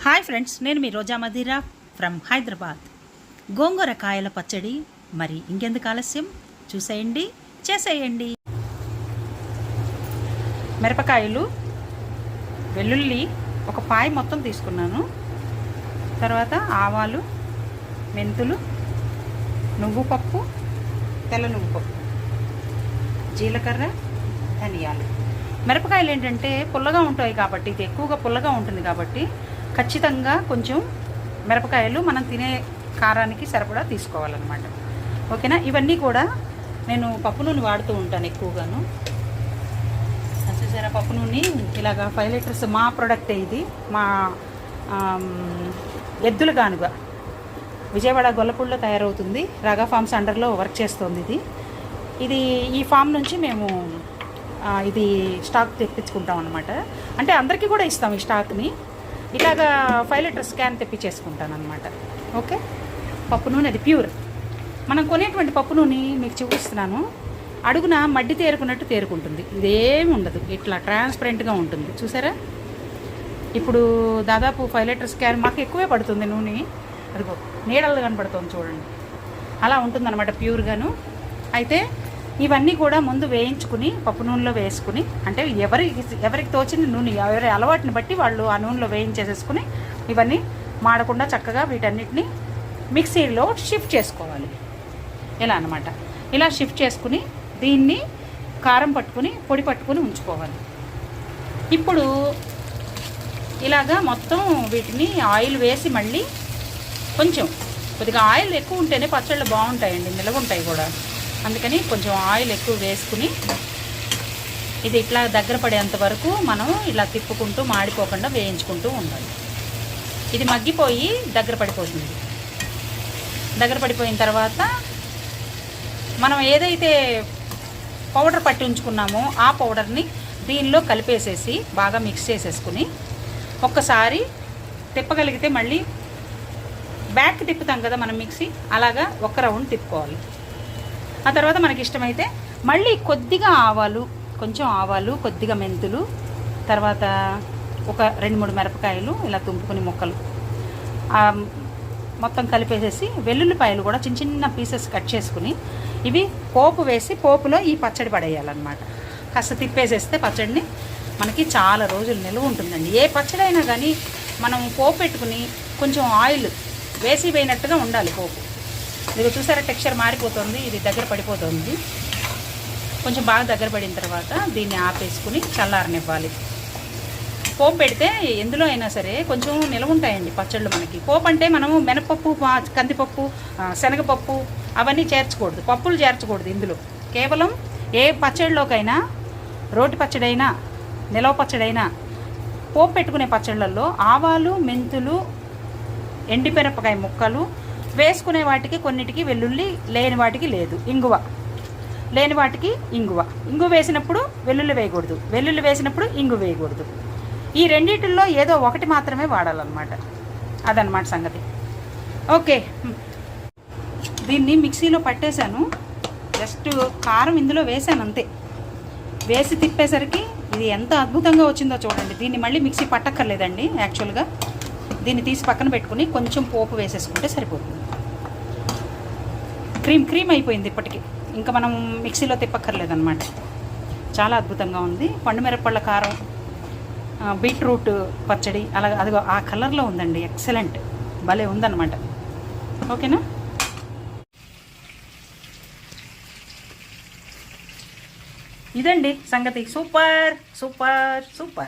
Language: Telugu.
హాయ్ ఫ్రెండ్స్, నేను మీ రోజా మదిరా ఫ్రమ్ హైదరాబాద్. గోంగూర కాయల పచ్చడి. మరి ఇంకెందుకు ఆలస్యం, చూసేయండి, చేసేయండి. మిరపకాయలు, వెల్లుల్లి ఒక పాయ మొత్తం తీసుకున్నాను. తర్వాత ఆవాలు, మెంతులు, నువ్వు పప్పు, తెల్ల నువ్వు పప్పు, జీలకర్ర, ధనియాలు. మిరపకాయలు ఏంటంటే పుల్లగా ఉంటాయి కాబట్టి, ఇది ఎక్కువగా పుల్లగా ఉంటుంది కాబట్టి ఖచ్చితంగా కొంచెం మిరపకాయలు మనం తినే కారానికి సరిపడా తీసుకోవాలన్నమాట. ఓకేనా? ఇవన్నీ కూడా నేను పప్పు నూనె వాడుతూ ఉంటాను ఎక్కువగాను. చూసారా, పప్పు నూనె ఇలాగా 5 లీటర్స్. మా ప్రోడక్టే ఇది. మా ఎద్దుల గానుగ విజయవాడ గొల్లపూడిలో తయారవుతుంది. రాగా ఫార్మ్స్ అండర్లో వర్క్ చేస్తుంది ఇది. ఈ ఫామ్ నుంచి మేము ఇది స్టాక్ తెప్పించుకుంటాం అనమాట. అంటే అందరికీ కూడా ఇస్తాం ఈ స్టాక్ని. ఇలాగా 5 లీటర్స్ క్యాన్ తెప్పించేసుకుంటాను అనమాట. ఓకే, పప్పు నూనె అది ప్యూర్. మనం కొనేటువంటి పప్పు నూనె మీకు చూపిస్తున్నాను. అడుగున మడ్డి తేరుకున్నట్టు తేరుకుంటుంది. ఇదేమి ఉండదు, ఇట్లా ట్రాన్స్పరెంట్గా ఉంటుంది. చూసారా, ఇప్పుడు దాదాపు 5 లీటర్స్ క్యాన్ మాకు ఎక్కువే పడుతుంది నూనె. అదిగో నీడలు కనపడుతుంది చూడండి, అలా ఉంటుందన్నమాట ప్యూర్గాను. అయితే ఇవన్నీ కూడా ముందు వేయించుకుని పప్పు నూనెలో వేసుకుని, అంటే ఎవరికి తోచిన నూనె, ఎవరి అలవాటుని బట్టి వాళ్ళు ఆ నూనెలో వేయించేసేసుకుని ఇవన్నీ మాడకుండా చక్కగా వీటన్నిటిని మిక్సీలో షిఫ్ట్ చేసుకోవాలి. ఇలా అన్నమాట. ఇలా షిఫ్ట్ చేసుకుని దీన్ని కారం పట్టుకుని పొడి పట్టుకుని ఉంచుకోవాలి. ఇప్పుడు ఇలాగా మొత్తం వీటిని ఆయిల్ వేసి మళ్ళీ కొద్దిగా ఆయిల్ ఎక్కువ ఉంటేనే పచ్చళ్ళు బాగుంటాయండి, నిలవ ఉంటాయి కూడా. అందుకని కొంచెం ఆయిల్ ఎక్కువ వేసుకుని ఇది ఇట్లా దగ్గర పడేంత వరకు మనం ఇలా తిప్పుకుంటూ మాడిపోకుండా వేయించుకుంటూ ఉండాలి. ఇది మగ్గిపోయి దగ్గర పడిపోతుంది. దగ్గర పడిపోయిన తర్వాత మనం ఏదైతే పౌడర్ పట్టి ఉంచుకున్నామో ఆ పౌడర్ని దీనిలో కలిపేసేసి బాగా మిక్స్ చేసేసుకుని ఒక్కసారి తిప్పగలిగితే మళ్ళీ బ్యాక్ తిప్పుతాం కదా మనం మిక్సీ, అలాగా ఒక రౌండ్ తిప్పుకోవాలి. ఆ తర్వాత మనకి ఇష్టమైతే మళ్ళీ కొద్దిగా ఆవాలు, కొద్దిగా మెంతులు, తర్వాత ఒక 2-3 మిరపకాయలు ఇలా తుంపుకొని ముక్కలు మొత్తం కలిపేసేసి వెల్లుల్లిపాయలు కూడా చిన్న చిన్న పీసెస్ కట్ చేసుకుని ఇవి పోపు వేసి పోపులో ఈ పచ్చడి పడేయాలన్నమాట. కాస్త తిప్పేసేస్తే పచ్చడిని మనకి చాలా రోజులు నిలువ ఉంటుందండి. ఏ పచ్చడి అయినా కానీ మనం పోపు పెట్టుకుని కొంచెం ఆయిల్ వేసి వేయినట్టుగా ఉండాలి పోపు. ఇది చూసారా, టెక్స్చర్ మారిపోతుంది, ఇది దగ్గర పడిపోతుంది. కొంచెం బాగా దగ్గర పడిన తర్వాత దీన్ని ఆపేసుకుని చల్లారనివ్వాలి. పోపు పెడితే ఎందులో అయినా సరే కొంచెం నిలవ ఉంటాయండి పచ్చళ్ళు మనకి. పోపు అంటే మనము మినపప్పు, కందిపప్పు, శనగపప్పు అవన్నీ చేర్చకూడదు, పప్పులు చేర్చకూడదు ఇందులో. కేవలం ఏ పచ్చడిలోకైనా, రోటి పచ్చడైనా నిలవ పచ్చడైనా పోపు పెట్టుకునే పచ్చళ్ళల్లో ఆవాలు, మెంతులు, ఎండిమిరపకాయ ముక్కలు వేసుకునే వాటికి కొన్నిటికి వెల్లుల్లి, లేని వాటికి లేదు. లేని వాటికి ఇంగువ వేసినప్పుడు వెల్లుల్లి వేయకూడదు, వెల్లుల్లి వేసినప్పుడు ఇంగు వేయకూడదు. ఈ రెండిటిల్లో ఏదో ఒకటి మాత్రమే వాడాలన్నమాట. అదనమాట సంగతి. ఓకే, దీన్ని మిక్సీలో పట్టేశాను. జస్ట్ కారం ఇందులో వేసాను అంతే. వేసి తిప్పేసరికి ఇది ఎంత అద్భుతంగా వచ్చిందో చూడండి. దీన్ని మళ్ళీ మిక్సీ పట్టక్కర్లేదండి. యాక్చువల్గా దీన్ని తీసి పక్కన పెట్టుకుని కొంచెం పోపు వేసేసుకుంటే సరిపోతుంది. క్రీమ్ అయిపోయింది ఇప్పటికి. ఇంకా మనం మిక్సీలో తిప్పక్కర్లేదన్నమాట. చాలా అద్భుతంగా ఉంది. పండుమిరపళ్ళ కారం, బీట్రూట్ పచ్చడి అలాగే అదిగో ఆ కలర్లో ఉందండి. ఎక్సలెంట్, భలే ఉందన్నమాట. ఓకేనా? ఇదండి సంగతి. Super super super.